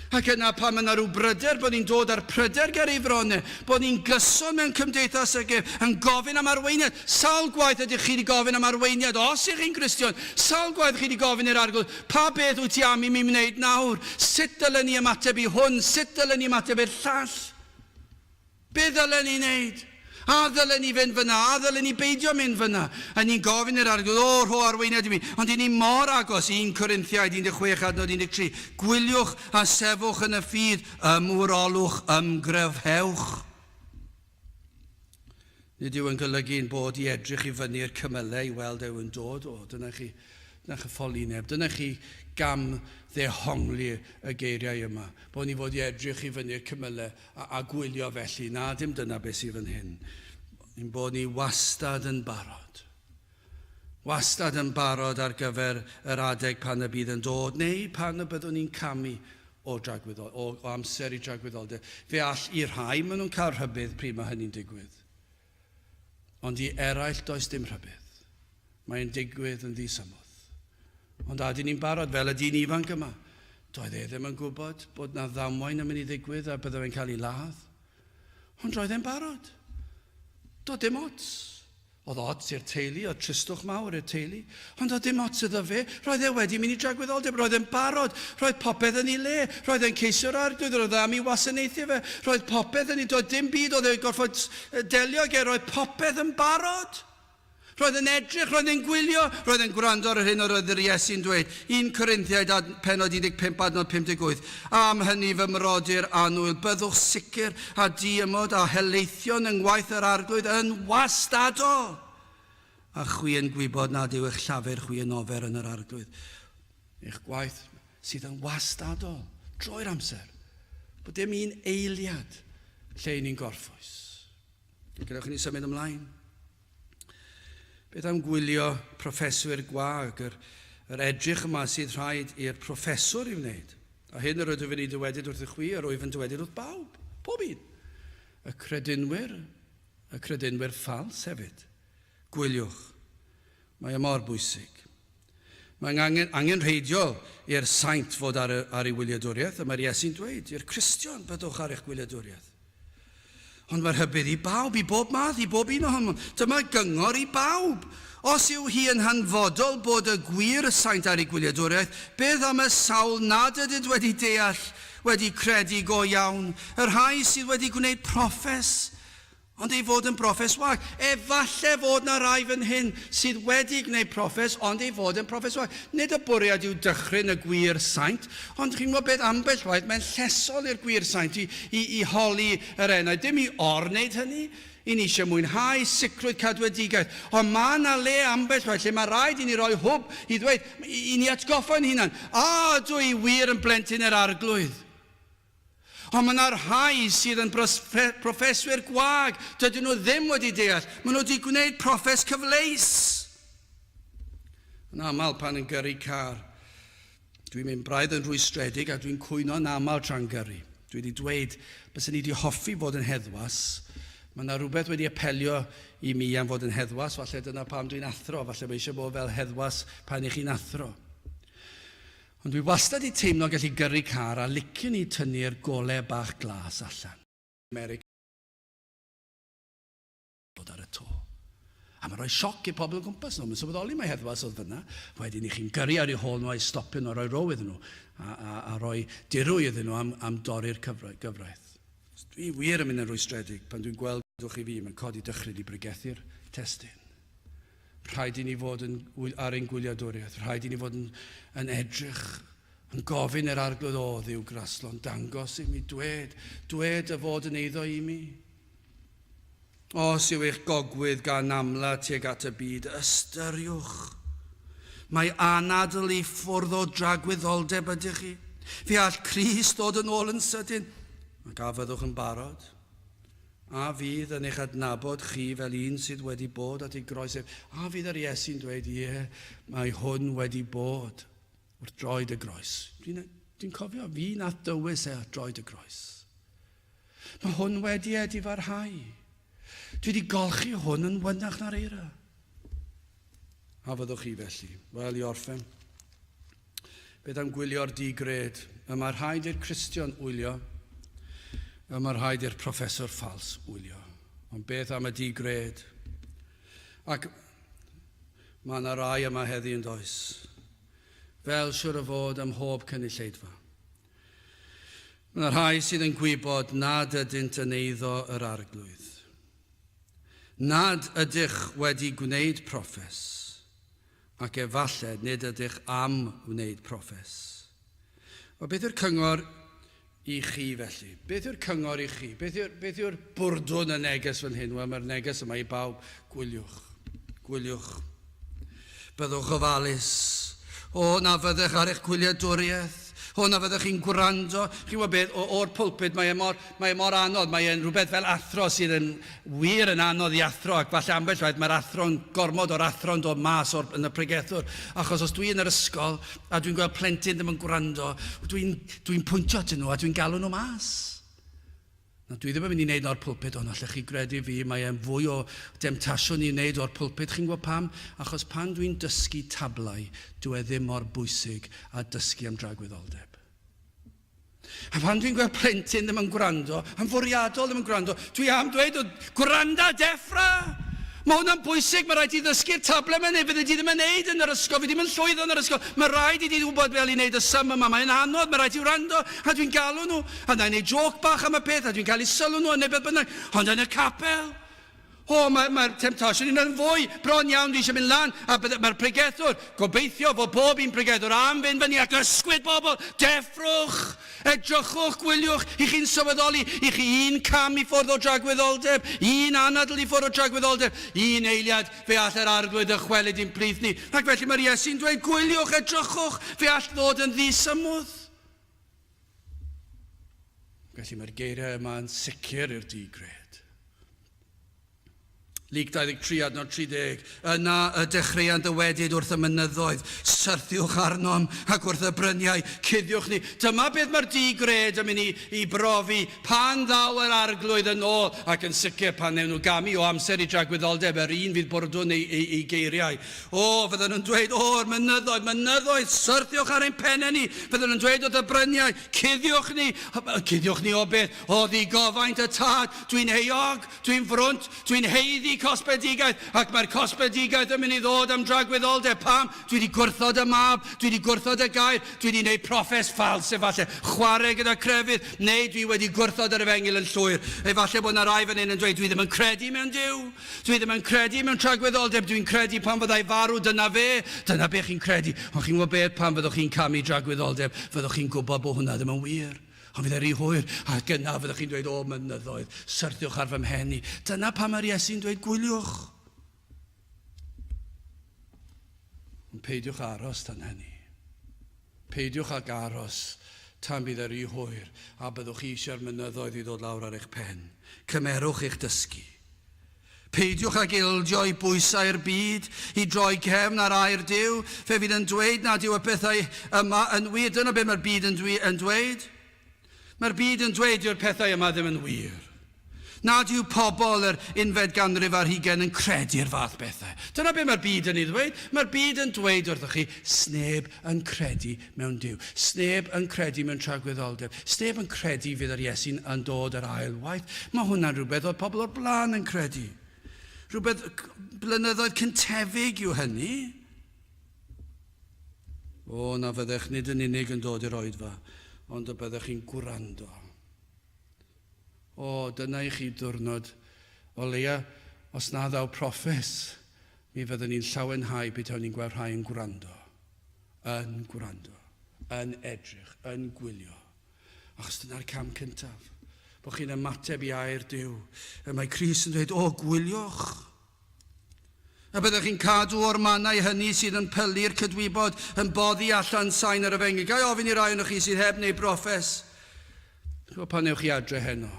Ac yna pam yna rhyw bryder, bod ni'n dod ar pryder ger ei fronau, bod ni'n gyson mewn cymdeithas ag yn gofyn am arweiniad. Sawl gwaith ydych chi wedi gofyn am arweiniad, os ych chi'n Gristion? Sawl gwaith chi wedi gofyn i'r arglwydd, pa beth wyt ti am i mi wneud nawr? Sut dylen ni ymateb i hwn? Sut dylen ni ymateb i'r llall? Be ddylen ni wneud? A ddylen ni fynd fyna? A ddylen ni beidio mynd fyna? A ni'n gofyn i'r arglwydd, rho arweiniad i mi. Ond i ni mor agos, 1 Corinthiaid 16:3. Gwyliwch a sefwch yn y ffydd, ymwrolwch, ymgryfhewch. Nid yw yn golygu'n bod i edrych i fyny'r cymylau i weld ew yn dod. Dyna chi ffolineb. Dyna chi gam ddehongli y geiriau yma. Bod ni fod i edrych i fyny'r cymylau a gwylio felly. Na, dim dyna beth sydd fan hyn. Ni'n bod ni wastad yn barod. Wastad yn barod ar gyfer yr adeg pan y bydd yn dod, neu pan y byddwn ni'n camu o amser i dragwyddoldeb. Fe all i rhai maen nhw'n cael rhybydd pryd mae hynny'n digwydd. Ond i eraill does dim rhybydd. Mae'n digwydd yn ddisymodd. Ond ydyn ni'n barod fel y dyn ifanc yma. Doedd e ddim yn gwybod bod na ddamwain yn mynd i ddigwydd a bydde fe'n cael ei ladd. Ond roedd e'n barod. Doedd dim ots. Oedd ots i'r teulu, oedd tristwch mawr i'r teulu. Ond oedd dim ots iddo fe. Roedd e wedi mynd i dragwyddoldeb. Roedd e'n barod. Roedd popeth yn ei le. Roedd e'n ceisio'r arglwydd. Roedd am ei wasanaethu fe. Roedd popeth yn ei... Doedd dim byd oedd e'n gorfod delio ag roedd popeth yn barod. Roedd yn edrych, roedd yn gwylio, roedd yn gwrando ar hyn o'r yr Iesu'n dweud. 1 Corinthiaid pennod 15 adnod 58. Am hynny fy mrodyr annwyl, byddwch sicr a diamod a helaethion yng ngwaith yr arglwydd yn wastadol. A chwi yn gwybod nad yw eich llafur chwi yn ofer yn yr arglwydd. Eich gwaith sydd yn wastadol, droi'r amser. Bod dim un eiliad lle ni'n gorffwys. Gadewch ni symud ymlaen. Beth am gwylio proffeswyr gwag, yr edrych yma sydd rhaid i'r proffeswr i wneud. A hyn yr ydw i'n dywedyd wrth y chwi, yr wyf yn dywedyd wrth bawb, pob un. Y credinwyr ffals hefyd. Gwyliwch. Mae y mor bwysig. Mae'n angenrheidiol i'r saint fod ar ei wyliadwriaeth, a mae'r Iesu'n dweud, i'r Cristion byddwch ar eich wyliadwriaeth. Ond mae'r hybydd i bawb, i bob math, i bob un ohonom. Dyma gyngor i bawb. Os yw hi yn hanfodol bod y gwir y saint ar ei gwyliadwriaeth, beth am y sawl nad ydynt wedi deall, wedi credu go iawn, yr rhai sydd wedi gwneud proffes, ond ei fod yn proffes wag. Efalle fod na rai fan hyn sydd wedi gwneud proffes, ond ei fod yn proffes wag. Nid y bwriad yw dychryn y gwir saint, ond chi'n gwybod beth ambell waith, mae'n llesol i'r gwir saint i holi yr enau. Dim i orwneud hynny, i ni eisiau mwynhau sicrwydd cadwedigaeth. Ond mae yna le ambell waith, lle mae rhaid i ni roi hwb i ddweud, i ni atgoffa'n hunan, dwi wir yn blentyn yr arglwydd. Ond mae yna'r rhai sydd yn proffeswyr gwag, dydyn nhw ddim wedi deall. Maen nhw wedi gwneud proffes cyfleus. Yn aml pan yn gyrru car, dwi'n mynd braidd yn rwystredig a dwi'n cwyno'n aml tra'n gyrru. Dwi wedi dweud, bys ni wedi hoffi fod yn heddwas. Mae yna rhywbeth wedi apelio i mi am fod yn heddwas, falle dyna pam dwi'n athro, falle mae eisiau bod fel heddwas pan i chi'n athro. Ond dwi wastad i teimlo gallu gyrru car a licen i tynnu'r golau bach glas allan. America bod ar y to. A mae'n rhoi sioc i pobl o gwmpas nhw. Mae'n sylweddoli mae heddwas oedd fyna. Wedyn i chi'n gyrru ar eu hôl nhw a'i stopio nhw a rhoi row iddyn nhw. A rhoi dirw iddyn nhw am dorri'r gyfraith. Dwi wir yn mynd yn rwystredig pan dwi'n gweld chi fi, mae'n codi dychryd i bregethu'r testyn. Rhaid i ni fod ar ein gwyliadwriaeth. Rhaid i ni fod yn edrych, yn gofyn yr arglwydd o Dduw graslon, dangos i mi, dwed y fod yn eiddo i mi. Os yw eich gogwydd gan amla tuag at y byd, ystyriwch. Mae anadl i ffwrdd o dragwyddoldeb ydych chi. Fe all Crist dod yn ôl yn sydyn. Ac a fyddwch yn barod. A fydd yn eich adnabod chi fel un sydd wedi bod at ei groes. A fydd yr Iesu'n dweud, mae hwn wedi bod wrth droed y groes. Dwi'n cofio, fi nath dywys at droed y groes. Mae hwn wedi farhau. Dwi wedi golchi hwn yn wynach na'r eira. A fyddwch chi felly. Wel, i orffen. Beth am gwylio'r digred? Mae'r rhaid i'r Cristion wylio. Mae'r rhaid i'r proffesor ffals wylio. Ond beth am y digred? Ac mae yna rai yma heddi yn does. Fel siwr o fod ym mhob cynulleidfa. Mae yna rhai sydd yn gwybod nad ydynt yn eiddo yr arglwydd. Nad ydych wedi gwneud proffes. Ac efallai nid ydych am wneud proffes. O beth yw'r cyngor i chi felly? Beth yw'r cyngor i chi? Beth yw'r bwrdwn y neges fan hyn? Wel, mae'r neges yma i bawb. Gwyliwch. Gwyliwch. Byddwch ofalus. O na fyddech ar eich gwyliadwriaeth. O na fyddech chi'n gwrando. Chi'n gwybod beth, o'r pwlpid mae mor anodd. Mae e'n rhywbeth fel athro sydd yn wir yn anodd i athro. Ac falle ambell waith mae'r athro'n gormod o'r athro'n dod mas yn y pregethwr. Achos os dwi yn yr ysgol a dwi'n gweld plentyn ddim yn gwrando, dwi'n pwyntio at nhw a dwi'n galw nhw mas. Na, dwi ddim yn mynd i wneud o'r pwlpid, ond allech chi gredu fi, mae e'n fwy o demtasiwn i wneud o'r pwlpid. Chi'n gwybod pam? Achos pan dwi'n dysgu tablau, dwi ddim mor bwysig a dysgu am dragwyddoldeb. A pan dwi'n gweld plentyn ddim yn gwrando, yn fwriadol ddim yn gwrando, dwi am dweud o gwranda deffra. Mae hwnna'n bwysig, mae rhaid i ddysgu'r table yma, neu fydde ti ddim yn neud yn yr ysgol, fi ddim yn llwyddo yn yr ysgol. Mae rhaid i ti wybod fel i wneud y sym yma, mae'n anodd, mae rhaid i wrando, a dwi'n galw nhw, a dwi'n gwneud joc bach am y peth, a dwi'n cael eu sylw nhw, a neu beth bynnag, ond yn y capel, Mae'r temptasiwn yn fwy bron iawn, dwi eisiau mynd lan, a mae'r pregethwr, gobeithio fod bob un pregethwr am fynd fyny ac ysgwyd bobl, deffrwch, edrychwch, gwyliwch, i chi'n sylweddoli, i chi un cam i ffwrdd o dragwyddoldeb, un anadl i ffwrdd o dragwyddoldeb, un eiliad fe all yr arglwydd ychwelyd i'n plith ni. Ac felly mae'r Iesu'n dweud, gwyliwch, edrychwch, fe all ddod yn ddisymwdd. Felly mae'r geiriau yma yn sicr i'r digred. Lyc 23 adnod 30. Yna y dechreuant y wedid wrth y mynyddoedd. Syrthiwch arnom ac wrth y bryniau cuddiwch ni. Dyma beth mae'r digred yn mynd i brofi pan ddaw yr arglwydd yn ôl, ac yn sicr pan newn nhw gamu o amser i dragwyddoldeb, yr un fydd bwrdwn ei geiriau. Fydden nhw'n dweud, mynyddoedd, syrthiwch ar ein pennau ni. Fydden nhw'n dweud wrth y bryniau, cuddiwch ni o beth? O ddigofaint y tad, dwi'n heog, dwi'n frwnt, dwi'n heiddi cosbedigaeth, ac mae'r cosbedigaeth yn mynd i ddod am dragwyddoldeb. Pam? Dwi wedi gwrthod y mab, dwi wedi gwrthod y gair, dwi wedi gwneud proffes ffals, efallai chwarae gyda crefydd, neu dwi wedi gwrthod yr efengil yn llwyr. Efallai bod yna rai fan hyn yn dweud, dwi ddim yn credu mewn Duw, dwi ddim yn credu mewn tragwyddoldeb, dwi'n credu pan fyddai farw, dyna fe, dyna be chi'n credu. Ond chi'n gwybod beth, pan fyddwch chi'n camu dragwyddoldeb, fyddwch chi'n gwybod bod hwnna ddim yn wir. Ond fydd rhy hwyr, a gyna fyddwch chi'n dweud, mynyddoedd, syrthiwch ar fy mhen i. Dyna pam mae'r Iesu'n dweud, gwyliwch. Ond peidiwch aros tan hynny. Peidiwch ag aros tan bydd rhy hwyr, a byddwch chi eisiau'r mynyddoedd i ddod lawr ar eich pen. Cymerwch eich dysgu. Peidiwch ag ildio i bwysau'r byd, i droi cefn ar air Duw, fe fydd yn dweud nad yw y bethau yma yn wir. Dyna beth mae'r byd yn dweud. Mae'r byd yn dweud yw'r pethau yma ddim yn wir. Nad yw pobl yr unfed ganrif ar hugain yn credu'r fath bethau. Dyna beth mae'r byd yn ei ddweud. Mae'r byd yn dweud wrthych chi, sneb yn credu mewn Duw. Sneb yn credu mewn tragwyddoldeb. Sneb yn credu fydd yr Iesu'n yn dod yr ail waith. Mae hwnna'n rhywbeth oedd pobl o'r blaen yn credu. Rhywbeth blynyddoedd cyntefig yw hynny. Na fyddech nid yn unig yn dod i'r oedfa, ond y byddech chi'n gwrando. Dyna i chi diwrnod, o leia, os na ddaw proffes, mi fyddwn ni'n llawenhau beth ni'n gweld rhai yn gwrando, yn edrych, yn gwylio. Achos dyna'r cam cyntaf, bod chi'n ymateb i air Duw. Mae Cris yn dweud, gwyliwch. A byddwch chi'n cadw o'r mannau hynny sydd yn pylu'r cydwybod, yn boddi allan sain ar y fengil. Gai ofyn i rai o'n chi sydd heb neu broffes. Pan ewch chi adre heno,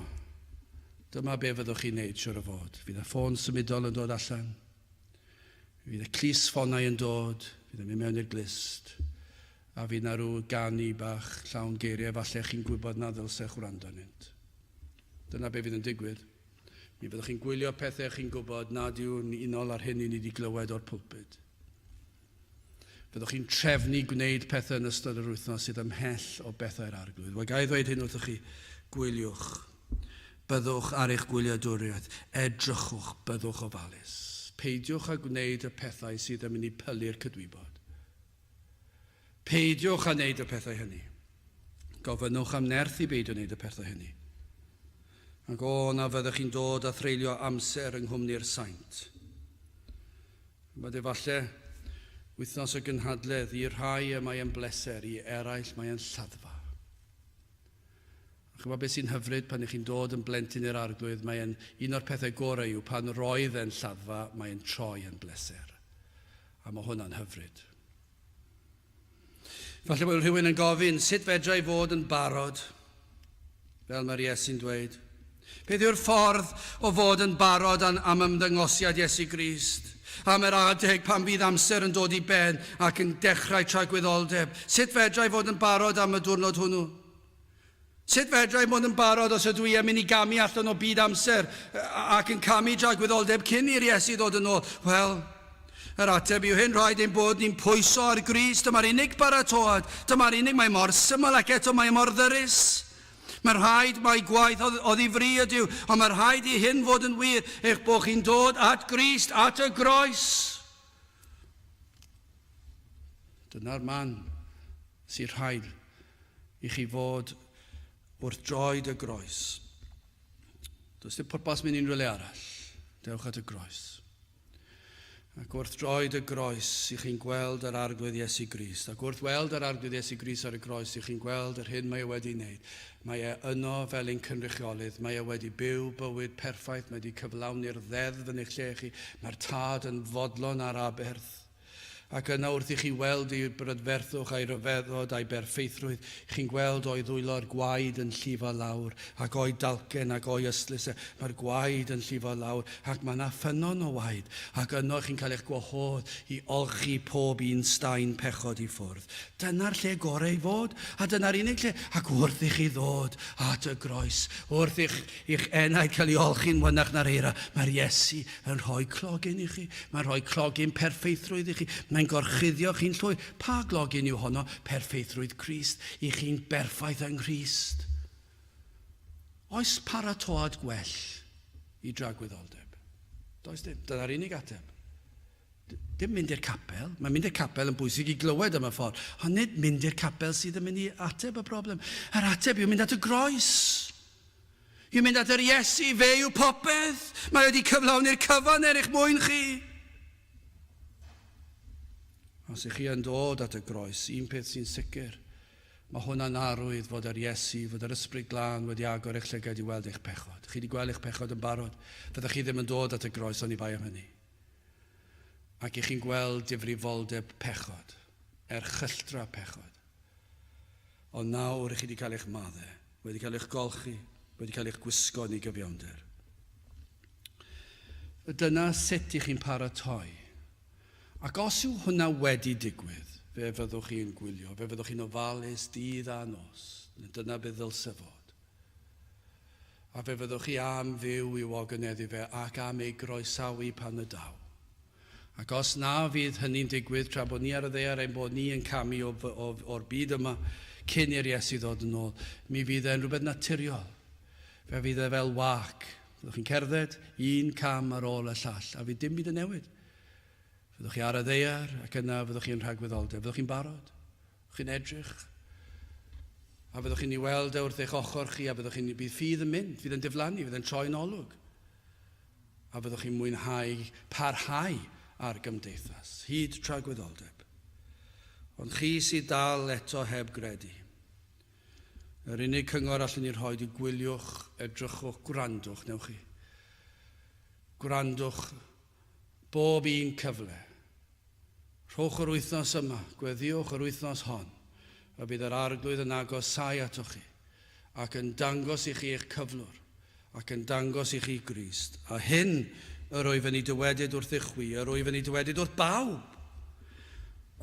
dyma be fyddwch chi'n neud siwr o fod. Fydd y ffôn symudol yn dod allan. Fydd y clus ffonau yn dod. Fydd yn mynd mewn i'r glist. A fydd na rhyw ganu bach llawn geiriau, falle chi'n gwybod na ddylsech wrando nynt. Dyna be fydd yn digwydd. Mi fyddwch chi'n gwylio pethau chi'n gwybod nad yw'n unol ar hyn i ni wedi glywed o'r pwlpid. Fyddwch chi'n trefnu gwneud pethau yn ystod yr wythnos sydd ymhell o bethau'r arglwydd. Wel, gai ddweud hyn wrthych chi, gwyliwch. Byddwch ar eich gwyliadwriaeth. Edrychwch, byddwch ofalus. Peidiwch a gwneud y pethau sydd yn mynd i pylu'r cydwybod. Peidiwch a wneud y pethau hynny. Gofynnwch am nerth i beidio wneud y pethau hynny. Ac na fyddwch chi'n dod a threulio amser yng nghwmni'r saint. Mae efallai wythnos o gynhadledd i rhai y mae yn bleser, i eraill mae yn lladdfa. Chyma beth sy'n hyfryd pan ych chi'n dod yn blentyn i'r arglwydd, mae'n un o'r pethau gorau yw pan roedd e'n lladdfa, mae'n troi yn bleser. A mae hwnna'n hyfryd. Falle bod rhywun yn gofyn, sut fedrai fod yn barod? Fel mae'r Iesu'n dweud. Beth yw'r ffordd o fod yn barod am ymddangosiad Iesu Grist? Am yr adeg pan bydd amser yn dod i ben ac yn dechrau tragwyddoldeb. Sut fedrai fod yn barod am y diwrnod hwnnw? Sut fedrai fod yn barod os ydw i yn mynd i gamu allan o byd amser ac yn camu tragwyddoldeb cyn i'r Iesu ddod yn ôl? Wel, yr ateb yw hyn, rhaid ein bod ni'n pwyso ar Grist. Dyma'r unig baratoad. Dyma'r unig, mae mor syml ac eto mae mor ddyrus. Mae'r rhaid mae gwaith o ddifri ydyw, ond mae'r rhaid i hyn fod yn wir, eich bod chi'n dod at Grist, at y groes. Dyna'r man sy'n rhaid i chi fod wrth droed y groes. Does dim pwrpas mynd unrhyw le arall. Dewch at y groes. Ac wrth droed y groes, i chi'n gweld yr arglwydd Iesu Grist. Ac wrth weld yr arglwydd Iesu Grist ar y groes, i chi'n gweld yr hyn mae e wedi wneud. Mae e yno fel ein cynrychiolydd. Mae e wedi byw bywyd perffaith. Mae wedi cyflawni'r ddeddf yn eich lle chi. Mae'r tad yn fodlon ar aberth. Ac yna wrth i chi weld i'w brydferthwch a'i ryfeddod a'i berffeithrwydd, chi'n gweld o'i ddwylo'r gwaed yn llifo lawr, ac o'i dalcen ac o'i ystlysau, mae'r gwaed yn llifo lawr, ac mae yna ffynon o waed, ac yno chi'n cael eich gwahodd i olchi pob un staen pechod i ffwrdd. Dyna'r lle gorau i fod, a dyna'r unig lle, ac wrth i chi ddod at y groes, wrth i'ch enaid cael ei olchi'n wynach na'r eira, mae'r Iesu yn rhoi clogyn i chi, mae'n rhoi clogyn perfeithrwydd i chi, mae'n gorchuddio chi'n llwyr. Pa glogyn yw honno? Perfeithrwydd Crist. I chi'n berffaith yng Nghrist. Oes paratoad gwell i dragwyddoldeb? Does dim. Dyna'r unig ateb. Dim mynd i'r capel. Mae mynd i'r capel yn bwysig i glywed am y ffordd. Ond nid mynd i'r capel sydd yn mynd i ateb y broblem. Yr ateb yw mynd at y groes. Yw mynd at yr Iesu. Fe yw popeth. Mae wedi cyflawni'r cyfan er eich mwyn chi. Os ych chi yn dod at y groes, un peth sy'n sicr, mae hwnna'n arwydd fod yr Iesu, fod yr Ysbryd Glân wedi agor eich llygad i weld eich pechod. Chi wedi gweld eich pechod yn barod, fyddwch chi ddim yn dod at y groes o'n i bai am hynny. Ac ych chi'n gweld difrifoldeb pechod, erchylltra pechod. Ond nawr ych chi wedi cael eich maddau, wedi cael eich golchi, wedi cael eich gwisgo yn ei gyfiawnder. Dyna sut ych chi'n paratoi. Ac os yw hwnna wedi digwydd, fe fyddwch chi'n gwylio, fe fyddwch chi'n ofalus dydd a nos. Dyna bydd ddylse fod. A fe fyddwch chi am fyw i'w ogoneddu fe ac am ei groesawu pan y daw. Ac os na fydd hynny'n digwydd tra bod ni ar y ddaear ein bod ni yn camu o'r byd yma cyn i'r Iesu ddod yn ôl, mi fydd e'n rhywbeth naturiol. Fe fydd e fel wac. Fyddwch chi'n cerdded un cam ar ôl y llall, a fydd dim byd yn newid. Fyddwch chi ar y ddaear ac yna fyddwch chi'n rhagwyddoldeb. Fyddwch chi'n barod. Fyddwch chi'n edrych. A fyddwch chi'n ei weld wrth eich ochr chi a bydd ffydd yn mynd, fydd yn diflannu, fydd yn troi'n olwg. A fyddwch chi'n mwynhau, parhau ar gymdeithas, hyd tragwyddoldeb. Ond chi sydd dal eto heb gredu. Yr unig cyngor allan ni'r rhoi i gwyliwch, edrychwch, gwrandwch, newch chi. Gwrandwch bob un cyfle. Rhowch yr wythnos yma, gweddiwch yr wythnos hon, a bydd yr arglwydd yn agosau atoch chi, ac yn dangos i chi eich cyflwr, ac yn dangos i chi Grist. A hyn yr wyf yn ei dywedid wrth eich chwi, yr wyf yn ei dywedid wrth bawb.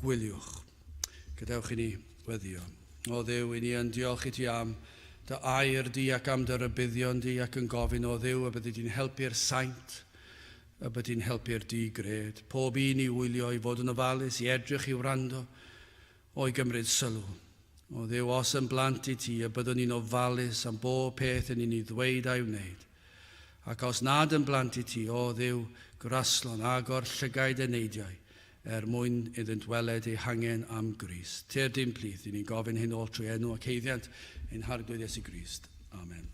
Gwyliwch. Gadewch i ni weddio. O Dduw, i ni yn diolch i ti am dy air di ac am dy rybuddion di ac yn gofyn o Dduw a byddi di'n helpu'r saint, a byddi di'n helpu'r di-gred. Pob un i wylio i fod yn ofalus, i edrych i wrando, o'i gymryd sylw. O Dduw, os yn blant i ti, a byddwn ni'n ofalus am bob peth yn un i ddweud a'i wneud. Ac os nad yn blant i ti, o Dduw, graslon agor llygaid y neidiau, mwyn iddynt weled ei hangen am Grist. Teir dim plith, i ni'n gofyn hyn ôl trwy enw ac heiddiant ein harglwydd Iesu Grist. Amen.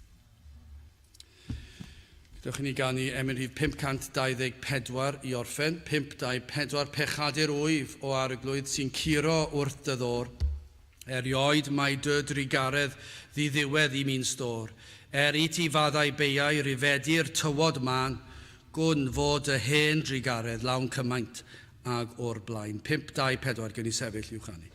Dewch i ni ganu emrif 524 i orffen, 524 pechadur wyf o arglwydd sy'n curo wrth dyddor. Erioed mae dy drigaredd ddiddiwedd i mi'n stor. I ti faddau beiau rifedir tywod man, gwn fod y hen drigaredd lawn cymaint ag o'r blaen. 524 gen i sefyll i'w chanu.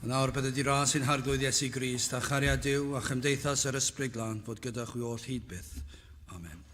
A nawr bydd ydi ras sy'n harglwydd Iesu Grist a chariad Duw a chymdeithas yr ysbryd glân fod gyda chwi oll hyd byth. Amen.